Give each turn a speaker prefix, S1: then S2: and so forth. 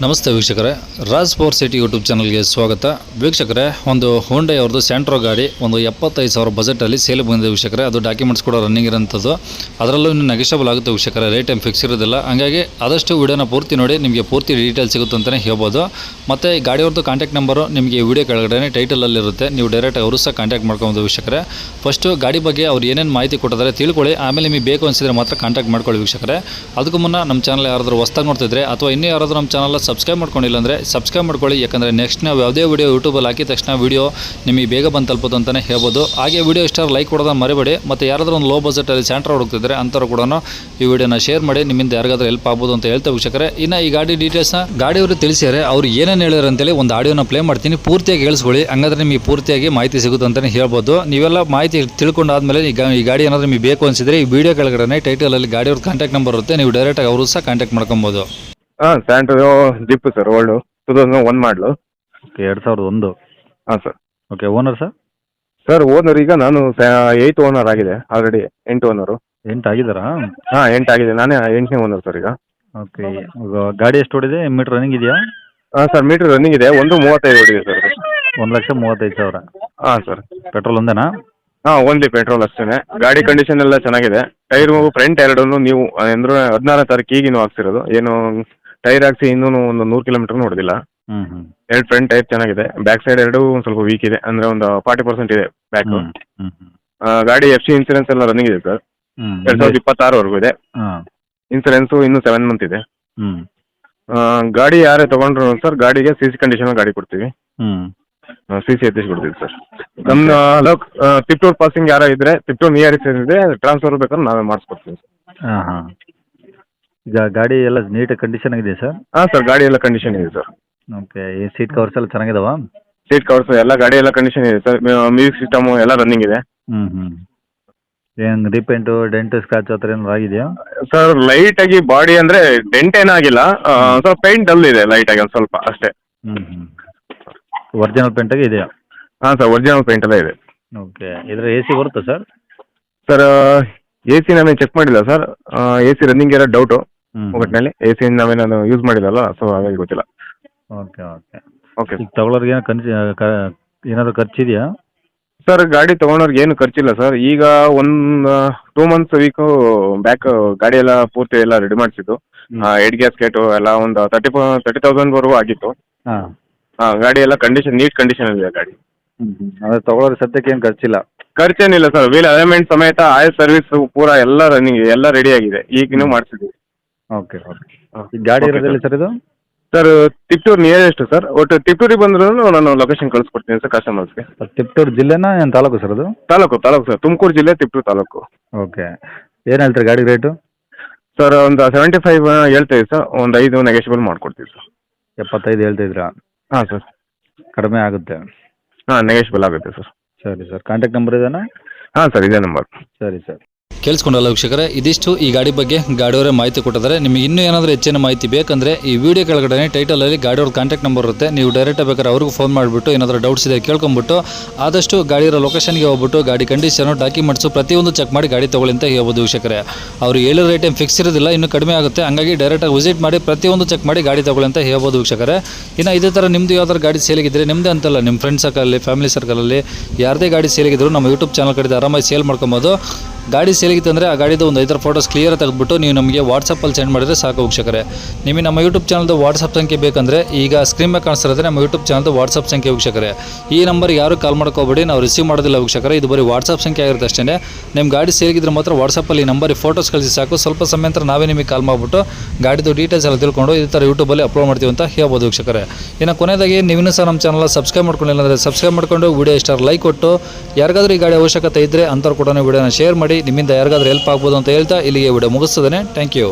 S1: ನಮಸ್ತೆ ವೀಕ್ಷಕರೇ, Raj power city YouTube ಚಾನಲ್ಗೆ ಸ್ವಾಗತ. ವೀಕ್ಷಕರೇ, ಒಂದು ಹೋಂಡೈ ಅವ್ರದ್ದು ಸ್ಯಾಂಟ್ರೋ ಗಾಡಿ ಒಂದು 75,000 ಬಜೆಟಲ್ಲಿ ಸೇಲ್ ಬಂದಿದೆ ವೀಕ್ಷಕರೇ. ಅದು ಡಾಕ್ಯುಮೆಂಟ್ಸ್ ಕೂಡ ರನ್ನಿಂಗ್ ಇರೋಂಥದ್ದು. ಅದರಲ್ಲೂ ಇನ್ನು ನೆಗೆಷಬಲ್ ಆಗುತ್ತೆ ವೀಕ್ಷಕರೇ, ರೇಟ್ ಏನು ಫಿಕ್ಸ್ ಇರೋದಿಲ್ಲ. ಹಾಗಾಗಿ ಆದಷ್ಟು ವಿಡಿಯೋನ ಪೂರ್ತಿ ನೋಡಿ, ನಿಮಗೆ ಪೂರ್ತಿ ಡೀಟೇಲ್ಸ್ ಸಿಗುತ್ತೆ ಅಂತಲೇ ಹೇಳ್ಬೋದು. ಮತ್ತು ಈ ಗಾಡಿಯವ್ರದ್ದು ಕಾಂಟ್ಯಾಕ್ಟ್ ನಂಬರು ನಿಮಗೆ ವಿಡಿಯೋ ಕೆಳಗಡೆ ಟೈಟಲಲ್ಲಿರುತ್ತೆ, ನೀವು ಡೈರೆಕ್ಟ್ ಅವರು ಸಹ ಕಾಂಟ್ಯಾಕ್ಟ್ ಮಾಡ್ಕೊಬೋದು ವೀಕ್ಷಕರೇ. ಫಸ್ಟು ಗಾಡಿ ಬಗ್ಗೆ ಅವ್ರು ಏನೇನು ಮಾಹಿತಿ ಕೊಟ್ಟಿದ್ದಾರೆ ತಿಳ್ಕೊಳ್ಳಿ, ಆಮೇಲೆ ನಿಮಗೆ ಬೇಕು ಅನಿಸಿದ್ರೆ ಮಾತ್ರ ಕಾಂಟ್ಯಾಕ್ಟ್ ಮಾಡ್ಕೊಳ್ಳಿ ವೀಕ್ಷಕರೇ. ಅದಕ್ಕೂ ಮುನ್ನ ನಮ್ಮ ಚಾನಲ್ ಯಾರಾದರೂ ಹೊಸ್ದಾಗಿ ನೋಡ್ತಿದ್ರೆ ಅಥವಾ ಇನ್ನೂ ಯಾರಾದರೂ ನಮ್ಮ ಚಾನಲ್ ಸಬ್ಸ್ಕ್ರೈಬ್ ಮಾಡ್ಕೊಂಡಿಲ್ಲ ಅಂದರೆ ಸಬ್ಸ್ಕ್ರೈಬ್ ಮಾಡ್ಕೊಳ್ಳಿ. ಯಾಕಂದರೆ ನೆಕ್ಸ್ಟ್ ನಾವು ಯಾವುದೇ ವಿಡಿಯೋ ಯೂಟ್ಯೂಬಲ್ಲಿ ಹಾಕಿದ ತಕ್ಷಣ ವಿಡಿಯೋ ನಿಮಗೆ ಬೇಗ ಬಂದು ತಲುಪೋದು ಅಂತಲೇ ಹೇಳ್ಬೋದು. ಹಾಗೆ ವಿಡಿಯೋ ಇಷ್ಟ ಲೈಕ್ ಕೊಡೋದನ್ನು ಮರಿಬೇಡಿ. ಮತ್ತು ಯಾರಾದರೂ ಒಂದು ಲೋ ಬಜೆಟಲ್ಲಿ ಸ್ಯಾಂಟ್ರೋ ಹುಡುಕ್ತಿದ್ರೆ ಅಂಥವ್ರು ಕೂಡ ಈ ವಿಡಿಯೋನ ಶೇರ್ ಮಾಡಿ, ನಿಮ್ಮಿಂದ ಯಾರಿಗಾದ್ರೂ ಹೆಲ್ಪ್ ಆಗ್ಬೋದು ಅಂತ ಹೇಳ್ತಾ ವೀಕ್ಷಕರೇ. ಇನ್ನು ಈ ಗಾಡಿ ಡೀಟೇಲ್ಸ್ನ ಗಾಡಿಯವರು ತಿಳಿಸಿದರೆ ಅವ್ರು ಏನೇನು ಹೇಳಿದ್ರು ಅಂತೇಳಿ ಒಂದು ಆಡಿಯೋನ ಪ್ಲೇ ಮಾಡ್ತೀನಿ, ಪೂರ್ತಿಯಾಗಿ ಕೇಳಿಸ್ಕೊಳ್ಳಿ. ಹಂಗಾದ್ರೆ ನಿಮಗೆ ಪೂರ್ತಿಯಾಗಿ ಮಾಹಿತಿ ಸಿಗುತ್ತೆ ಅಂತಲೇ ಹೇಳ್ಬೋದು. ನೀವೆಲ್ಲ ಮಾಹಿತಿ ತಿಳ್ಕೊಂಡಾದ್ಮೇಲೆ ಈ ಗಾಡಿ ಏನಾದರೂ ನಿಮಗೆ ಬೇಕು ಅನಿಸಿದರೆ ಈ ವಿಡಿಯೋ ಕೆಳಗಡೆ ಟೈಟಲಲ್ಲಿ ಗಾಡಿಯವ್ರ ಕಾಂಟ್ಯಾಕ್ಟ್ ನಂಬರ್ ಇರುತ್ತೆ, ನೀವು ಡೈರೆಕ್ಟಾಗಿ ಅವರು ಸಹ ಕಾಂಟ್ಯಾಕ್ಟ್ ಮಾಡ್ಕೊಬೋದು.
S2: ಸ್ಯಾಂಟ್ರೋ ಜಿಪ್ ಸರ್, ಓಲ್ಡು 2001 ಮಾಡಲು.
S1: 2001.
S2: ಹಾಂ sir.
S1: Okay, owner
S2: sir owner ಈಗ ನಾನು 8th ಓನರ್ ಆಗಿದೆ, ಆಲ್ರೆಡಿ 8 ಓನರು.
S1: 8 ಆಗಿದ್ದಾರಾ?
S2: ಹಾಂ 8 ಆಗಿದೆ, ನಾನೇ 8ನೇ ಓನರ್ ಸರ್ ಈಗ.
S1: ಓಕೆ, ಗಾಡಿ ಎಷ್ಟು ಹೊಡಿದೆ? ಮೀಟ್ರ್ ರನ್ನಿಂಗ್ ಇದೆಯಾ?
S2: ಹಾಂ ಸರ್, ಮೀಟ್ರ್ ರನ್ನಿಂಗ್ ಇದೆ. 1.35 ಹೊಡಿದೆ ಸರ್.
S1: 1,35,000.
S2: ಹಾಂ ಸರ್.
S1: ಪೆಟ್ರೋಲ್ ಒಂದೇನಾ?
S2: ಹಾಂ, ಓನ್ಲಿ ಪೆಟ್ರೋಲ್ ಅಷ್ಟೇ. ಗಾಡಿ ಕಂಡೀಷನ್ ಎಲ್ಲ ಚೆನ್ನಾಗಿದೆ. ಟೈರು ಫ್ರಂಟ್ ಎರಡೂ ನೀವು ಅಂದರೆ 16ನೇ ತಾರೀಕು ಈಗಿನೂ ಹಾಕ್ಸಿರೋದು. ಏನು ಟೈರ್ ಹಾಕ್ಸಿ ಇನ್ನೂ ಒಂದು 100 ಕಿಲೋಮೀಟರ್ನೂ ಹೊಡೆದಿಲ್ಲ. ಎರಡು ಫ್ರಂಟ್ ಟೈರ್ ಚೆನ್ನಾಗಿದೆ, ಬ್ಯಾಕ್ ಸೈಡ್ ಎರಡು ಒಂದು ಸ್ವಲ್ಪ ವೀಕ್ ಇದೆ, ಅಂದರೆ ಒಂದು 40% ಇದೆ ಬ್ಯಾಕ್. ಗಾಡಿ FC ಇನ್ಸೂರೆನ್ಸ್ ಎಲ್ಲ ರನ್ನಿಂಗ್ ಇದೆ ಸರ್. 2026ವರೆಗೂ ಇದೆ. ಇನ್ಸೂರೆನ್ಸು ಇನ್ನೂ 7 ಮಂತ್ ಇದೆ. ಗಾಡಿ ಯಾರೇ ತೊಗೊಂಡ್ರು ಸರ್, ಗಾಡಿಗೆ CC ಕಂಡೀಷನ್ ಗಾಡಿ ಕೊಡ್ತೀವಿ. CC ಎತ್ತಿಸಿ ಕೊಡ್ತೀವಿ ಸರ್. ನಮ್ಮ ತಿಪ್ಟೂರು ಪಾಸಿಂಗ್ ಯಾರೋ ಇದ್ರೆ, ತಿಪ್ಟೂರು ನಿಯರ್ ಇದೆ, ಟ್ರಾನ್ಸ್ಫರ್ ಬೇಕಾದ್ರೆ ನಾವೇ ಮಾಡಿಸ್ಕೊಡ್ತೀವಿ ಸರ್.
S1: ಈಗ ಗಾಡಿ ಎಲ್ಲ ನೀಟ್ ಕಂಡೀಷನ್ ಆಗಿದೆ ಸರ್?
S2: ಹಾಂ ಸರ್, ಗಾಡಿ ಎಲ್ಲ ಕಂಡೀಷನ್ ಇದೆ ಸರ್.
S1: ಓಕೆ, ಈ ಸೀಟ್ ಕವರ್ಸ್ ಎಲ್ಲ ಚೆನ್ನಾಗಿದಾವ?
S2: ಸೀಟ್ ಕವರ್ಸ್ ಎಲ್ಲ ಗಾಡಿ ಎಲ್ಲ ಕಂಡೀಷನ್ ಇದೆ ಸರ್. ಮ್ಯೂಸಿಕ್ ಸಿಸ್ಟಮು ಎಲ್ಲ ರನ್ನಿಂಗ್ ಇದೆ.
S1: ಏನು ರೀಪೇಂಟು, ಡೆಂಟ್, ಸ್ಕ್ರಾಚ್ ಆ ಥರ ಏನಾರು ಆಗಿದೆಯಾ
S2: ಸರ್? ಲೈಟಾಗಿ ಬಾಡಿ ಅಂದರೆ ಡೆಂಟ್ ಏನಾಗಿಲ್ಲ, ಸ್ವಲ್ಪ ಪೇಂಟ್ ಡಲ್ ಇದೆ ಲೈಟಾಗಿ ಒಂದು ಸ್ವಲ್ಪ ಅಷ್ಟೇ.
S1: ಒರಿಜಿನಲ್ ಪೇಂಟಾಗಿ ಇದೆಯಾ?
S2: ಹಾಂ ಸರ್, ಒರಿಜಿನಲ್ ಪೇಂಟ್ ಎಲ್ಲ ಇದೆ.
S1: ಓಕೆ, ಇದರ AC ಬರುತ್ತಾ ಸರ್?
S2: ಸರ್ AC ನಾವೇನು ಚೆಕ್ ಮಾಡಿಲ್ಲ ಸರ್. AC ರನ್ನಿಂಗ್ ಇರೋ ಡೌಟು ಒಟ್ಟಿನಲ್ಲಿ. AC ನಾವೇನು ಯೂಸ್ ಮಾಡಿಲ್ಲಲ್ಲ, ಸೊ ಹಾಗಾಗಿ ಗೊತ್ತಿಲ್ಲ.
S1: ಓಕೆ ಓಕೆ
S2: ಓಕೆ
S1: ಈಗ ತಗೊಳ್ಳೋರಿಗೆ ಏನಾದರೂ ಖರ್ಚಿದೆಯಾ
S2: ಸರ್? ಗಾಡಿ ತೊಗೊಂಡವ್ರಿಗೆ ಏನು ಖರ್ಚಿಲ್ಲ ಸರ್. ಈಗ ಒಂದು 2 ಮಂತ್ಸ್ ವೀಕು ಬ್ಯಾಕ್ ಗಾಡಿ ಎಲ್ಲ ಪೂರ್ತಿ ಎಲ್ಲ ರೆಡಿ ಮಾಡಿಸಿದ್ದು. ಹೆಡ್ ಗ್ಯಾಸ್ಕೆಟು ಎಲ್ಲ ಒಂದು 30,000ವರೆಗೂ ಆಗಿತ್ತು. ಹಾಂ, ಗಾಡಿ ಎಲ್ಲ ನೀಟ್ ಕಂಡೀಷನ್ ಇದೆ ಗಾಡಿ.
S1: ಅಂದರೆ ತಗೊಳ್ಳೋರು ಸದ್ಯಕ್ಕೆ ಏನು ಖರ್ಚಿಲ್ಲ?
S2: ಖರ್ಚೇನಿಲ್ಲ ಸರ್. ವೀಲ್ ಅಲೈನ್ಮೆಂಟ್ ಸಮೇತ ಆಯಿಲ್ ಸರ್ವಿಸ್ ಪೂರ ಎಲ್ಲ ರನ್ನಿಂಗ್, ಎಲ್ಲ ರೆಡಿ ಆಗಿದೆ, ಈಗಿನೂ ಮಾಡಿಸಿದ್ವಿ.
S1: Okay okay. ಈ ಗಾಡಿ ಇರೋದಿಲ್ಲ ಸರ್ ಇದು?
S2: Sir Tiptur nearest sir. ಒಟ್ಟು ತಿಪ್ಟೂರಿಗೆ ಬಂದ್ರೂ ನಾನು ಲೊಕೇಶನ್ ಕಳಿಸ್ಕೊಡ್ತೀನಿ ಸರ್ ಕಸ್ಟಮರ್ಸ್ಗೆ.
S1: ತಿಪ್ಟೂರು ಜಿಲ್ಲೆನಾ ಏನು ತಾಲೂಕು ಸರ್ ಅದು?
S2: ತಾಲೂಕು ಸರ್, ತುಮಕೂರು ಜಿಲ್ಲೆ, ತಿಪ್ಟೂರು ತಾಲೂಕು.
S1: ಓಕೆ, ಏನು ಹೇಳ್ತೀರಿ ಗಾಡಿ ರೇಟು?
S2: ಸರ್ ಒಂದು 75 ಹೇಳ್ತೀವಿ ಸರ್, ಒಂದು 5 ನೆಗೆಷಿಬಲ್ ಮಾಡಿಕೊಡ್ತೀವಿ ಸರ್.
S1: 75 ಹೇಳ್ತಿದ್ರಾ?
S2: ಹಾಂ ಸರ್,
S1: ಕಡಿಮೆ ಆಗುತ್ತೆ.
S2: ಹಾಂ, ನೆಗೆಷಿಬಲ್ ಆಗುತ್ತೆ ಸರ್.
S1: ಸರಿ ಸರ್, ಕಾಂಟ್ಯಾಕ್ಟ್ ನಂಬರ್ ಇದೇನಾ?
S2: ಹಾಂ ಸರ್, ಇದೇ ನಂಬರ್.
S1: ಸರಿ ಸರ್. ಕೇಳಿಸ್ಕೊಂಡಲ್ಲ ವೀಕ್ಷಕರೇ, ಇದಿಷ್ಟು ಈ ಗಾಡಿ ಬಗ್ಗೆ ಗಾಡಿಯವರೇ ಮಾಹಿತಿ ಕೊಟ್ಟಿದ್ದಾರೆ. ನಿಮಗೆ ಇನ್ನೂ ಏನಾದರೂ ಹೆಚ್ಚಿನ ಮಾಹಿತಿ ಬೇಕಂದರೆ ಈ ವಿಡಿಯೋ ಕೆಳಗಡೆ ಟೈಟಲಲ್ಲಿ ಗಾಡಿಯವ್ರ ಕಾಂಟ್ಯಾಕ್ಟ್ ನಂಬರ್ ಇರುತ್ತೆ, ನೀವು ಡೈರೆಕ್ಟಾಗಿ ಬೇಕಾದ್ರೆ ಅವ್ರಿಗೂ ಫೋನ್ ಮಾಡಿಬಿಟ್ಟು ಏನಾದರೂ ಡೌಟ್ಸ್ ಇದೆ ಕೇಳ್ಕೊಂಬಿಟ್ಟು ಆದಷ್ಟು ಗಾಡಿಯರ ಲೊಕೇಶನ್ಗೆ ಹೋಗ್ಬಿಟ್ಟು ಗಾಡಿ ಕಂಡೀಷನು, ಡಾಕ್ಯುಮೆಂಟ್ಸು ಪ್ರತಿಯೊಂದು ಚೆಕ್ ಮಾಡಿ ಗಾಡಿ ತೊಗೊಳ್ಳಿ ಅಂತ ಹೇಳ್ಬೋದು ವೀಕ್ಷಕರೇ. ಅವರು ಹೇಳಿರೋ ರೇಟ್ ಏನು ಫಿಕ್ಸ್ ಇರೋದಿಲ್ಲ, ಇನ್ನೂ ಕಡಿಮೆ ಆಗುತ್ತೆ. ಹಂಗಾಗಿ ಡೈರೆಕ್ಟಾಗಿ ವಿಸಿಟ್ ಮಾಡಿ ಪ್ರತಿಯೊಂದು ಚೆಕ್ ಮಾಡಿ ಗಾಡಿ ತೊಗೊಳ್ಳಿ ಅಂತ ಹೇಳ್ಬೋದು ವೀಕ್ಷಕರೇ. ಇನ್ನು ಇದೇ ಥರ ನಿಮ್ಮದು ಯಾವ್ದಾದ್ರು ಗಾಡಿ ಸೇಲಿಗಿದ್ರೆ, ನಿಮ್ಮದೇ ಅಂತಲ್ಲ, ನಿಮ್ಮ ಫ್ರೆಂಡ್ಸ್ ಸರ್ಕಲಲ್ಲಿ, ಫ್ಯಾಮಿಲಿ ಸರ್ಕಲಲ್ಲಿ ಯಾರದೇ ಗಾಡಿ ಸೇಲಿಗಿದ್ರು ನಮ್ಮ ಯೂಟ್ಯೂಬ್ ಚಾನಲ್ ಕಡೆ ಆರಾಮಾಗಿ ಸೇಲ್ ಮಾಡ್ಕೊಬೋದು. ಗಾಡಿ ಸೇಲಿಗಿತ್ತು ಅಂದರೆ ಆ ಗಾಡಿದು ಒಂದು 5 ಫೋಟೋಸ್ ಕ್ಲಿಯರ್ ತೆಗೆದುಬಿಟ್ಟು ನೀವು ನಮಗೆ ವಾಟ್ಸಪ್ಪಲ್ಲಿ ಸೆಂಡ್ ಮಾಡಿದರೆ ಸಾಕು ವೀಕ್ಷಕರೇ. ನಿಮಗೆ ನಮ್ಮ ಯೂಟ್ಯೂಬ್ ಚಾನಲ್ದು ವಾಟ್ಸಪ್ ಸಂಖ್ಯೆ ಬೇಕಂದರೆ ಈಗ ಸ್ಕ್ರೀನ್ ಮೇಲೆ ಕಾಣಿಸ್ತಿರೋದ್ರೆ ನಮ್ಮ ಯೂಟ್ಯೂಬ್ ಚಾನಲ್ದು ವಾಟ್ಸಪ್ ಸಂಖ್ಯೆ ವೀಕ್ಷಕರೇ. ಈ ನಂಬರ್ಗೆ ಯಾರು ಕಾಲ್ ಮಾಡ್ಕೋಬೇಡಿ, ನಾವು ರಿಸೀವ್ ಮಾಡೋದಿಲ್ಲ ವೀಕ್ಷಕರೇ. ಇದು ಬರೀ ವಾಟ್ಸಪ್ ಸಂಖ್ಯೆ ಆಗಿರುತ್ತೆ ಅಷ್ಟೇ. ನಿಮ್ಮ ಗಾಡಿ ಸೇಲಿಗಿದ್ರೆ ಮಾತ್ರ ವಾಟ್ಸಪ್ಪಲ್ಲಿ ಈ ನಂಬರಿಗೆ ಫೋಟೋಸ್ ಕಳಿಸಿ ಸಾಕು. ಸ್ವಲ್ಪ ಸಮಯ ನಂತರ ನಾವೇ ನಿಮಗೆ ಕಾಲ್ ಮಾಡಿಬಿಟ್ಟು ಗಾಡಿದು ಡೀಟೇಲ್ಸ್ ಎಲ್ಲ ತಿಳ್ಕೊಂಡು ಈ ಥರ ಯೂಟ್ಯೂಬಲ್ಲಿ ಅಪ್ಲೋಡ್ ಮಾಡ್ತೀವಿ ಅಂತ ಹೇಳ್ಬೋದು ವೀಕ್ಷಕರೇ. ಇನ್ನು ಕೊನೆಯದಾಗಿ ನೀವಿನ್ನೂ ಸಹ ನಮ್ಮ ಚಾನಲ್ ಸಬ್ಸ್ಕ್ರೈಬ್ ಮಾಡ್ಕೊಂಡಿಲ್ಲ ಅಂದರೆ ಸಬ್ಸ್ಕ್ರೈಬ್ ಮಾಡ್ಕೊಂಡು ವಿಡಿಯೋ ಇಷ್ಟ ಲೈಕ್ ಕೊಟ್ಟು, ಯಾರಿಗಾದ್ರೂ ಈ ಗಾಡಿ ಅವಶ್ಯಕತೆ ಇದ್ದರೆ ಅಂಥವ್ರು ಕೂಡ ವಿಡಿಯೋನ ಶೇರ್ ಮಾಡಿ, ನಿಮ್ಮಿಂದ ಯಾರಿಗಾದ್ರೂ ಹೆಲ್ಪ್ ಆಗ್ಬೋದು ಅಂತ ಹೇಳ್ತಾ ಇಲ್ಲಿಗೆ ವಿಡಿಯೋ ಮುಗಿಸ್ತದೆ. Thank you.